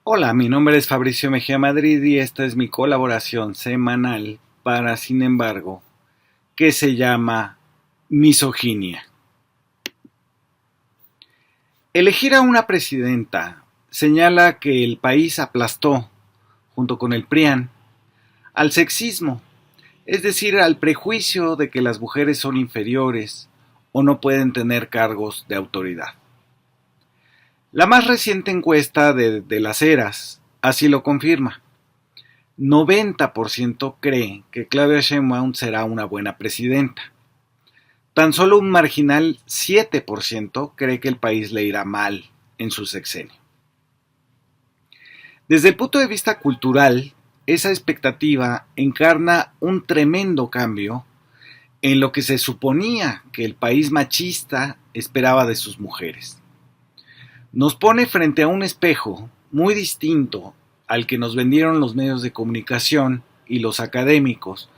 Hola, mi nombre es Fabricio Mejía Madrid y esta es mi colaboración semanal para Sin embargo, que se llama Misoginia. Elegir a una presidenta señala que el país aplastó, junto con el PRIAN, al sexismo, es decir, al prejuicio de que las mujeres son inferiores o no pueden tener cargos de autoridad. La más reciente encuesta de las Eras así lo confirma. 90% cree que Claudia Sheinbaum será una buena presidenta. Tan solo un marginal 7% cree que el país le irá mal en su sexenio. Desde el punto de vista cultural, esa expectativa encarna un tremendo cambio en lo que se suponía que el país machista esperaba de sus mujeres. Nos pone frente a un espejo muy distinto al que nos vendieron los medios de comunicación y los académicos,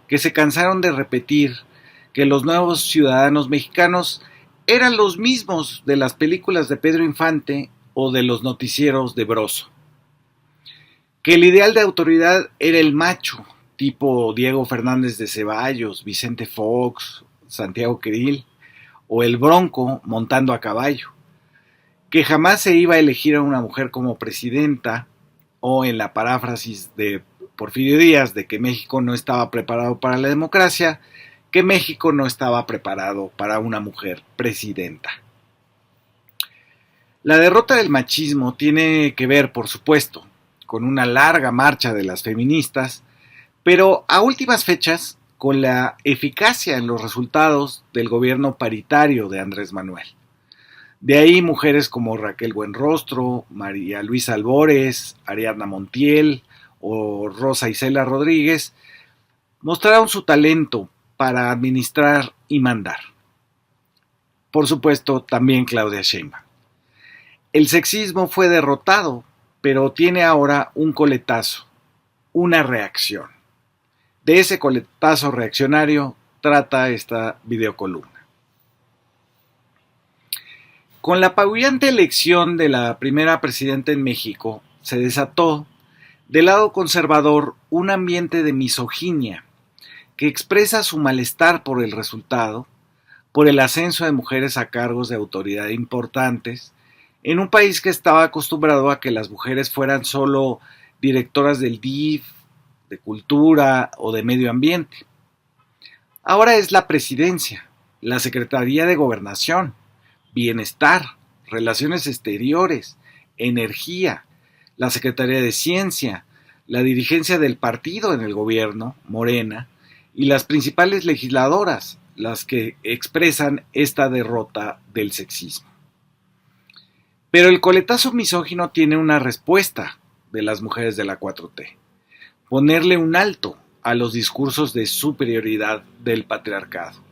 que se cansaron de repetir que los nuevos ciudadanos mexicanos eran los mismos de las películas de Pedro Infante o de los noticieros de Broso. Que el ideal de autoridad era el macho, tipo Diego Fernández de Ceballos, Vicente Fox, Santiago Krill, o el Bronco montando a caballo. Que jamás se iba a elegir a una mujer como presidenta, o en la paráfrasis de Porfirio Díaz de que México no estaba preparado para la democracia, que México no estaba preparado para una mujer presidenta. La derrota del machismo tiene que ver, por supuesto, con una larga marcha de las feministas, pero a últimas fechas con la eficacia en los resultados del gobierno paritario de Andrés Manuel. De ahí mujeres como Raquel Buenrostro, María Luisa Albores, Ariadna Montiel o Rosa Isela Rodríguez mostraron su talento para administrar y mandar. Por supuesto, también Claudia Sheinbaum. El sexismo fue derrotado, pero tiene ahora un coletazo, una reacción. De ese coletazo reaccionario trata esta videocolumna. Con la apabullante elección de la primera presidenta en México, se desató, del lado conservador, un ambiente de misoginia que expresa su malestar por el resultado, por el ascenso de mujeres a cargos de autoridad importantes, en un país que estaba acostumbrado a que las mujeres fueran solo directoras del DIF, de cultura o de medio ambiente. Ahora es la presidencia, la Secretaría de Gobernación, Bienestar, Relaciones Exteriores, Energía, la Secretaría de Ciencia, la dirigencia del partido en el gobierno, Morena, y las principales legisladoras, las que expresan esta derrota del sexismo. Pero el coletazo misógino tiene una respuesta de las mujeres de la 4T: ponerle un alto a los discursos de superioridad del patriarcado.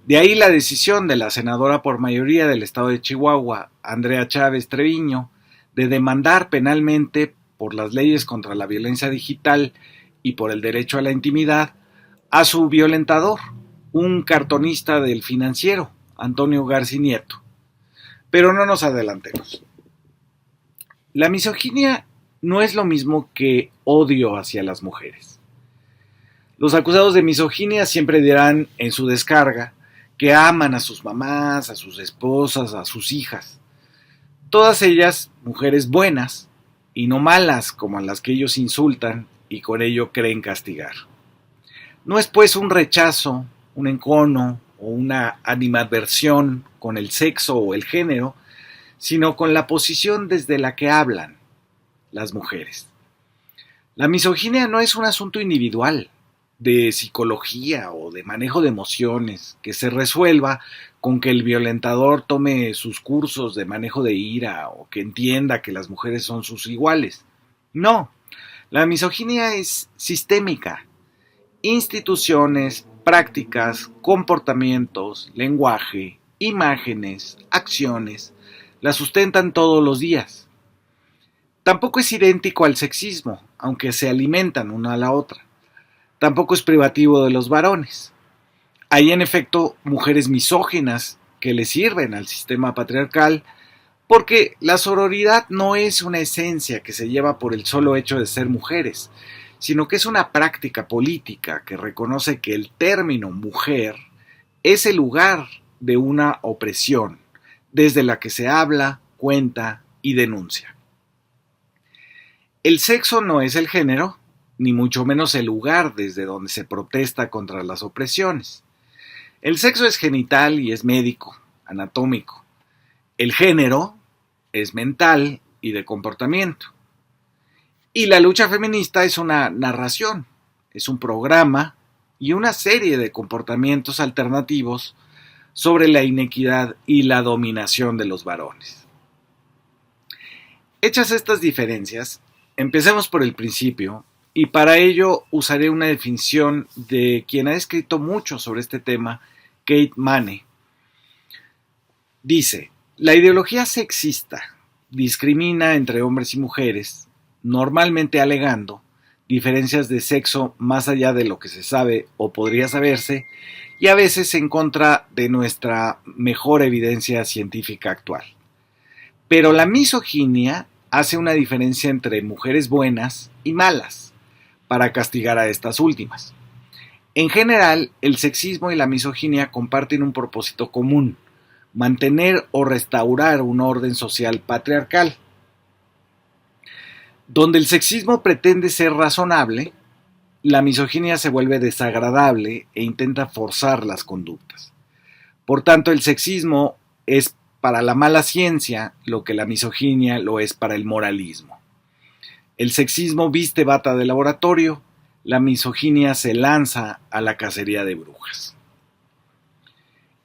De ahí la decisión de la senadora por mayoría del estado de Chihuahua, Andrea Chávez Treviño, de demandar penalmente por las leyes contra la violencia digital y por el derecho a la intimidad a su violentador, un cartonista del Financiero, Antonio Garci Nieto. Pero no nos adelantemos. La misoginia no es lo mismo que odio hacia las mujeres. Los acusados de misoginia siempre dirán en su descarga que aman a sus mamás, a sus esposas, a sus hijas. Todas ellas mujeres buenas y no malas como a las que ellos insultan y con ello creen castigar. No es pues un rechazo, un encono o una animadversión con el sexo o el género, sino con la posición desde la que hablan las mujeres. La misoginia no es un asunto individual, de psicología o de manejo de emociones, que se resuelva con que el violentador tome sus cursos de manejo de ira o que entienda que las mujeres son sus iguales. No, la misoginia es sistémica. Instituciones, prácticas, comportamientos, lenguaje, imágenes, acciones, la sustentan todos los días. Tampoco es idéntico al sexismo, aunque se alimentan una a la otra. Tampoco es privativo de los varones. Hay en efecto mujeres misóginas que le sirven al sistema patriarcal Porque la sororidad no es una esencia que se lleva por el solo hecho de ser mujeres, sino que es una práctica política que reconoce que el término mujer es el lugar de una opresión, desde la que se habla, cuenta y denuncia. El sexo no es el género, ni mucho menos el lugar desde donde se protesta contra las opresiones. El sexo es genital y es médico, anatómico. El género es mental y de comportamiento. Y la lucha feminista es una narración, es un programa y una serie de comportamientos alternativos sobre la inequidad y la dominación de los varones. Hechas estas diferencias, empecemos por el principio, y para ello usaré una definición de quien ha escrito mucho sobre este tema, Kate Manne. Dice: la ideología sexista discrimina entre hombres y mujeres, normalmente alegando diferencias de sexo más allá de lo que se sabe o podría saberse, y a veces en contra de nuestra mejor evidencia científica actual. Pero la misoginia hace una diferencia entre mujeres buenas y malas, para castigar a estas últimas. En general, el sexismo y la misoginia comparten un propósito común: mantener o restaurar un orden social patriarcal. Donde el sexismo pretende ser razonable, la misoginia se vuelve desagradable e intenta forzar las conductas. Por tanto, el sexismo es para la mala ciencia lo que la misoginia lo es para el moralismo. El sexismo viste bata de laboratorio, la misoginia se lanza a la cacería de brujas.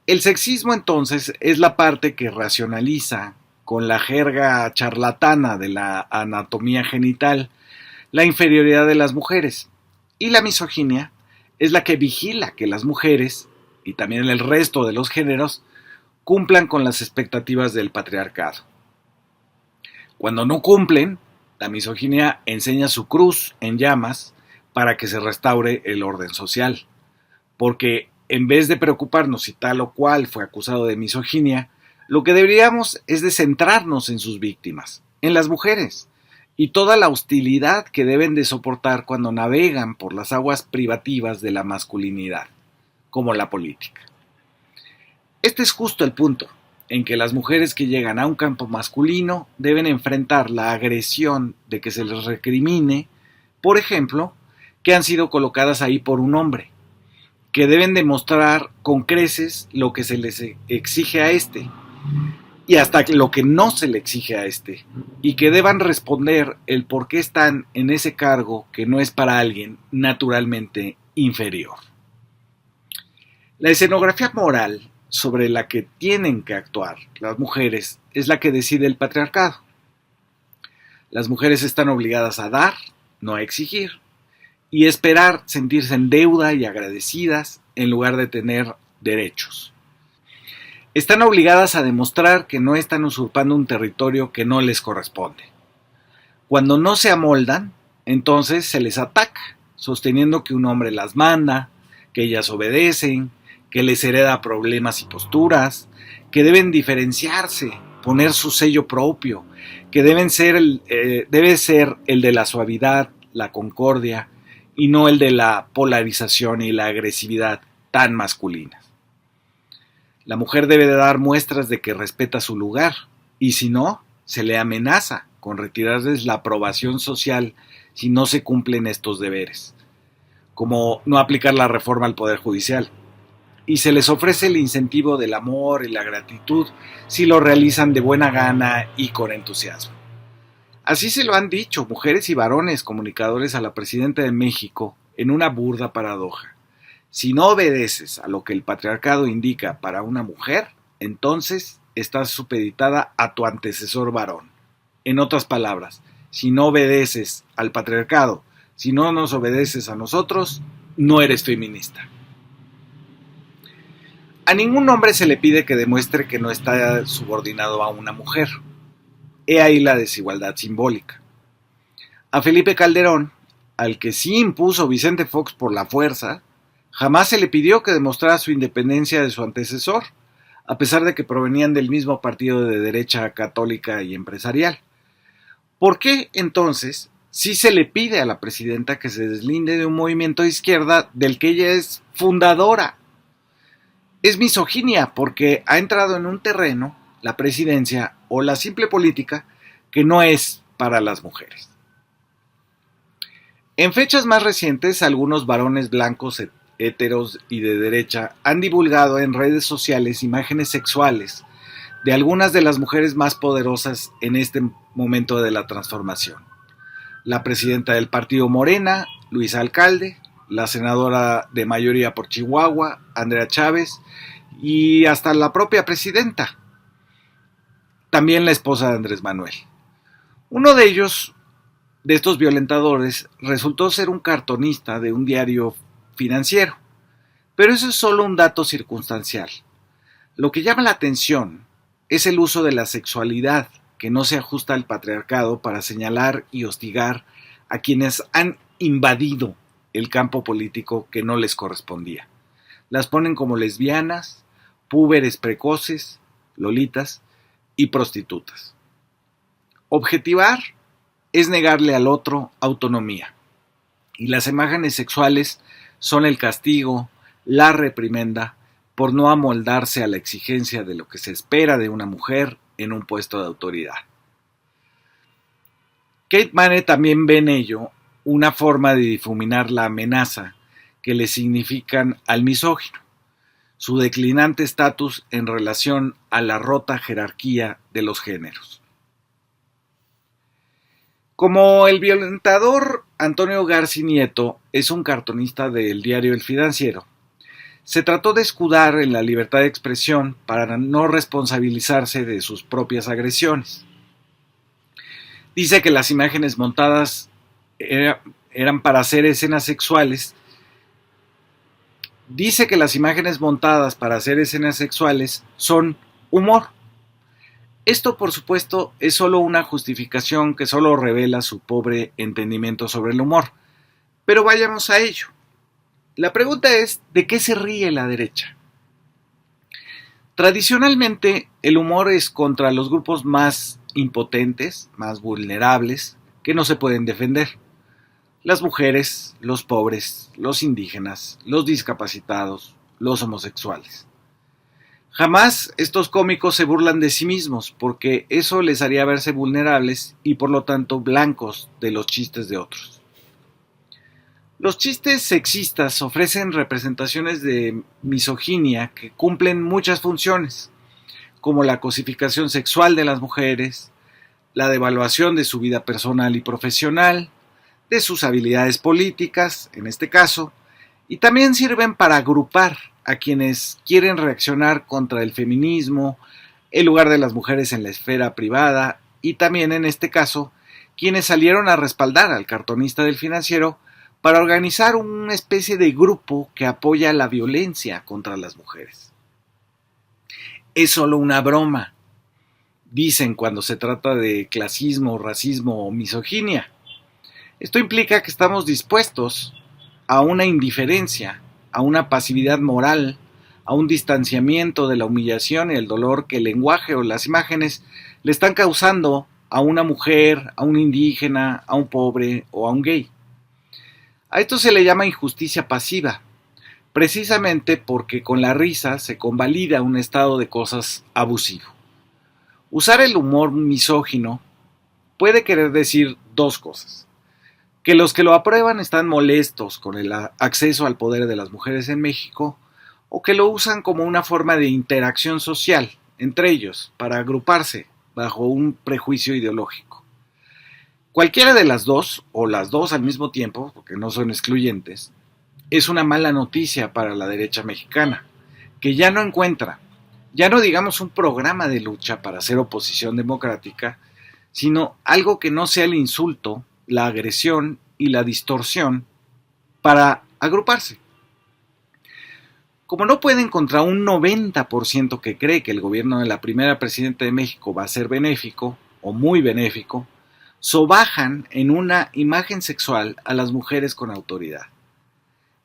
El sexismo, entonces, es la parte que racionaliza, con la jerga charlatana de la anatomía genital, la inferioridad de las mujeres. Y la misoginia es la que vigila que las mujeres, y también el resto de los géneros, cumplan con las expectativas del patriarcado. Cuando no cumplen, la misoginia enseña su cruz en llamas para que se restaure el orden social. Porque en vez de preocuparnos si tal o cual fue acusado de misoginia, lo que deberíamos es de centrarnos en sus víctimas, en las mujeres, y toda la hostilidad que deben de soportar cuando navegan por las aguas privativas de la masculinidad, como la política. Este es justo el punto, en que las mujeres que llegan a un campo masculino deben enfrentar la agresión de que se les recrimine, por ejemplo, que han sido colocadas ahí por un hombre, que deben demostrar con creces lo que se les exige a este, y hasta lo que no se le exige a este, y que deban responder el por qué están en ese cargo que no es para alguien naturalmente inferior. La escenografía moral sobre la que tienen que actuar las mujeres es la que decide el patriarcado. Las mujeres están obligadas a dar, no a exigir, y esperar sentirse en deuda y agradecidas en lugar de tener derechos. Están obligadas a demostrar que no están usurpando un territorio que no les corresponde. Cuando no se amoldan, entonces se les ataca, sosteniendo que un hombre las manda, que ellas obedecen, que les hereda problemas y posturas, que deben diferenciarse, poner su sello propio, que debe ser el de la suavidad, la concordia, y no el de la polarización y la agresividad tan masculinas. La mujer debe de dar muestras de que respeta su lugar, y si no, se le amenaza con retirarles la aprobación social si no se cumplen estos deberes, como no aplicar la reforma al Poder Judicial, y se les ofrece el incentivo del amor y la gratitud si lo realizan de buena gana y con entusiasmo. Así se lo han dicho mujeres y varones comunicadores a la presidenta de México en una burda paradoja. Si no obedeces a lo que el patriarcado indica para una mujer, entonces estás supeditada a tu antecesor varón. En otras palabras, si no obedeces al patriarcado, si no nos obedeces a nosotros, no eres feminista. A ningún hombre se le pide que demuestre que no está subordinado a una mujer. He ahí la desigualdad simbólica. A Felipe Calderón, al que sí impuso Vicente Fox por la fuerza, jamás se le pidió que demostrara su independencia de su antecesor, a pesar de que provenían del mismo partido de derecha católica y empresarial. ¿Por qué entonces sí se le pide a la presidenta que se deslinde de un movimiento de izquierda del que ella es fundadora? Es misoginia porque ha entrado en un terreno, la presidencia o la simple política, que no es para las mujeres. En fechas más recientes, algunos varones blancos, heteros y de derecha han divulgado en redes sociales imágenes sexuales de algunas de las mujeres más poderosas en este momento de la transformación. La presidenta del partido Morena, Luisa Alcalde, la senadora de mayoría por Chihuahua, Andrea Chávez, y hasta la propia presidenta, también la esposa de Andrés Manuel. Uno de ellos, de estos violentadores, resultó ser un cartonista de un diario financiero, pero eso es solo un dato circunstancial. Lo que llama la atención es el uso de la sexualidad que no se ajusta al patriarcado para señalar y hostigar a quienes han invadido el campo político que no les correspondía. Las ponen como lesbianas, púberes precoces, lolitas y prostitutas. Objetivar es negarle al otro autonomía, y las imágenes sexuales son el castigo, la reprimenda por no amoldarse a la exigencia de lo que se espera de una mujer en un puesto de autoridad. Kate Manne también ve en ello una forma de difuminar la amenaza que le significan al misógino, su declinante estatus en relación a la rota jerarquía de los géneros. Como el violentador Antonio Garci Nieto es un cartonista del diario El Financiero, se trató de escudar en la libertad de expresión para no responsabilizarse de sus propias agresiones. Dice que las imágenes montadas eran para hacer escenas sexuales. Dice que las imágenes montadas para hacer escenas sexuales son humor. Esto, por supuesto, es solo una justificación que solo revela su pobre entendimiento sobre el humor. Pero vayamos a ello. La pregunta es, ¿de qué se ríe la derecha? Tradicionalmente, el humor es contra los grupos más impotentes, más vulnerables, que no se pueden defender. Las mujeres, los pobres, los indígenas, los discapacitados, los homosexuales. Jamás estos cómicos se burlan de sí mismos, porque eso les haría verse vulnerables y por lo tanto blancos de los chistes de otros. Los chistes sexistas ofrecen representaciones de misoginia que cumplen muchas funciones, como la cosificación sexual de las mujeres, la devaluación de su vida personal y profesional, de sus habilidades políticas, en este caso, y también sirven para agrupar a quienes quieren reaccionar contra el feminismo, el lugar de las mujeres en la esfera privada, y también, en este caso, quienes salieron a respaldar al cartonista del Financiero para organizar una especie de grupo que apoya la violencia contra las mujeres. Es solo una broma, dicen cuando se trata de clasismo, racismo o misoginia. Esto implica que estamos dispuestos a una indiferencia, a una pasividad moral, a un distanciamiento de la humillación y el dolor que el lenguaje o las imágenes le están causando a una mujer, a un indígena, a un pobre o a un gay. A esto se le llama injusticia pasiva, precisamente porque con la risa se convalida un estado de cosas abusivo. Usar el humor misógino puede querer decir dos cosas: que los que lo aprueban están molestos con el acceso al poder de las mujeres en México, o que lo usan como una forma de interacción social entre ellos para agruparse bajo un prejuicio ideológico. Cualquiera de las dos, o las dos al mismo tiempo, porque no son excluyentes, es una mala noticia para la derecha mexicana, que ya no encuentra, ya no digamos un programa de lucha para hacer oposición democrática, sino algo que no sea el insulto, la agresión y la distorsión para agruparse. Como no pueden contra un 90% que cree que el gobierno de la primera presidenta de México va a ser benéfico o muy benéfico, sobajan en una imagen sexual a las mujeres con autoridad.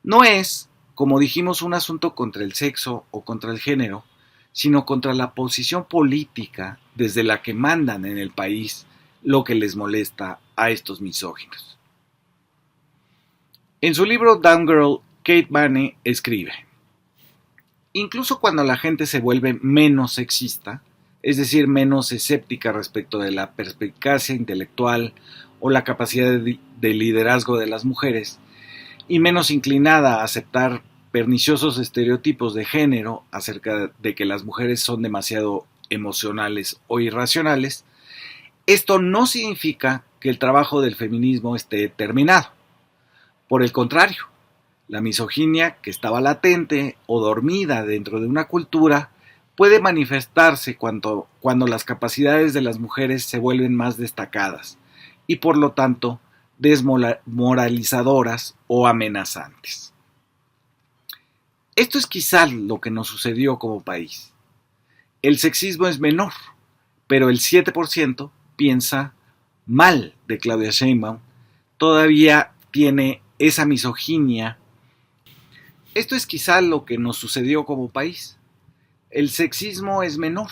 No es, como dijimos, un asunto contra el sexo o contra el género, sino contra la posición política desde la que mandan en el país lo que les molesta a estos misóginos. En su libro Down Girl, Kate Vane escribe: incluso cuando la gente se vuelve menos sexista, es decir, menos escéptica respecto de la perspicacia intelectual o la capacidad de liderazgo de las mujeres, y menos inclinada a aceptar perniciosos estereotipos de género acerca de que las mujeres son demasiado emocionales o irracionales, esto no significa que el trabajo del feminismo esté terminado. Por el contrario, la misoginia que estaba latente o dormida dentro de una cultura puede manifestarse cuando las capacidades de las mujeres se vuelven más destacadas y por lo tanto desmoralizadoras o amenazantes. Esto es quizá lo que nos sucedió como país. El sexismo es menor, pero el 7% piensa mal de Claudia Sheinbaum, todavía tiene esa misoginia. Esto es quizá lo que nos sucedió como país. El sexismo es menor,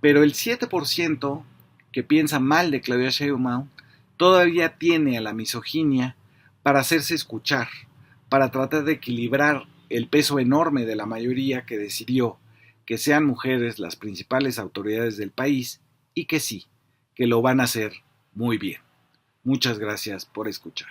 pero el 7% que piensa mal de Claudia Sheinbaum todavía tiene a la misoginia para hacerse escuchar, para tratar de equilibrar el peso enorme de la mayoría que decidió que sean mujeres las principales autoridades del país y que sí, que lo van a hacer muy bien. Muchas gracias por escuchar.